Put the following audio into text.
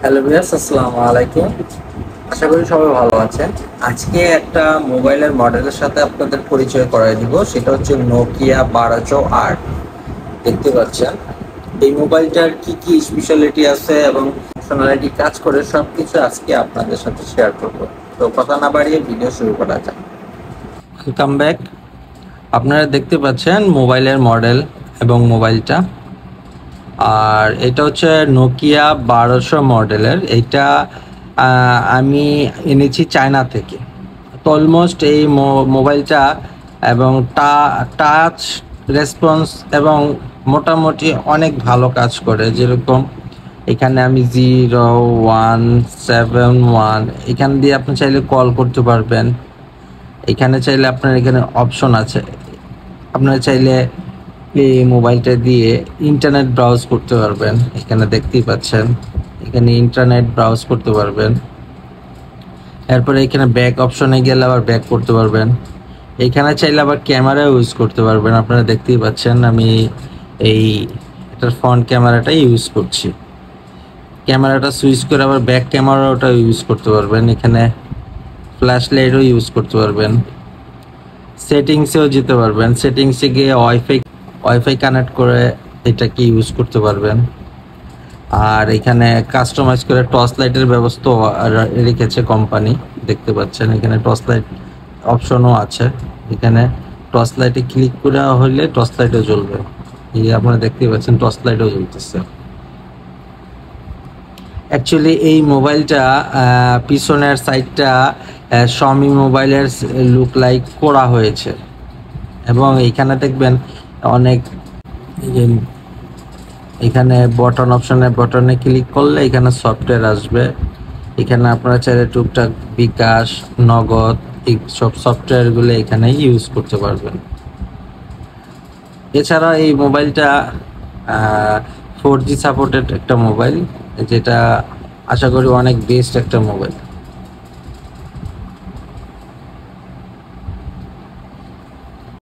Hello viewers, আসসালামু আলাইকুম। আশা করি সবাই ভালো আছেন। আজকে একটা মোবাইলের মডেলের সাথে আপনাদের পরিচয় করায় দিব। সেটা হচ্ছে নোকিয়া 1208। দেখতে পাচ্ছেন এই মোবাইলটার কি কি স্পেশালিটি আছে এবং ফাংশনালিটি কাজ করে সবকিছু আজকে আপনাদের সাথে শেয়ার করব। তো কথা না বাড়িয়ে ভিডিও শুরু করা যাক। Welcome back. আপনারা দেখতে পাচ্ছেন মোবাইলের মডেল এবং মোবাইলটা। আর এটা হচ্ছে নোকিয়া 1200 মডেলের। এটা আমি এনেছি চায়না থেকে। তো অলমোস্ট এই মোবাইলটা এবং টাচ রেসপন্স এবং মোটামুটি অনেক ভালো কাজ করে। যেরকম এখানে আমি 0171 এখান দিয়ে আপনি চাইলে কল করতে পারবেন। এখানে চাইলে আপনার এখানে অপশন আছে, আপনারা চাইলে এই মোবাইলটা দিয়ে ইন্টারনেট ব্রাউজ করতে পারবেন। এখানে দেখতেই পাচ্ছেন, এখানে ইন্টারনেট ব্রাউজ করতে পারবেন। এরপরে এখানে ব্যাক অপশনে গেলে আবার ব্যাক করতে পারবেন। এখানে চাইলে আবার ক্যামেরা ইউজ করতে পারবেন। আপনারা দেখতেই পাচ্ছেন আমি এই এটার ফ্রন্ট ক্যামেরাটাই ইউজ করছি। ক্যামেরাটা সুইচ করে আবার ব্যাক ক্যামেরাটা ইউজ করতে পারবেন। এখানে ফ্ল্যাশ লাইটও ইউজ করতে পারবেন। সেটিংসেও যেতে পারবেন। সেটিংসে গিয়ে ওয়াইফাই কানেক্ট করে এটাকে ইউজ করতে পারবেন। আর এখানে কাস্টমাইজ করে টর্চ লাইটের ব্যবস্থা রেখেছে কোম্পানি। দেখতে পাচ্ছেন এখানে টর্চ লাইট অপশনও আছে। এখানে টর্চ লাইটে ক্লিক করে হলে টর্চ লাইটও জ্বলবে। এই আপনারা দেখতে পাচ্ছেন টর্চ লাইটও জ্বলতেছে। অ্যাকচুয়ালি এই মোবাইলটা পিছনের সাইডটা Xiaomi মোবাইলের লুক লাইক করা হয়েছে এবং এখানে দেখবেন অনেক এখানে বটনে ক্লিক করলে এখানে সফটওয়্যার আসবে। এখানে আপনারা চাইলে টুকটাক বিকাশ, নগদ এই সব সফটওয়্যারগুলো এখানে ইউজ করতে পারবেন। এছাড়া এই মোবাইলটা 4G সাপোর্টেড একটা মোবাইল, যেটা আশা করি অনেক বেস্ট একটা মোবাইল।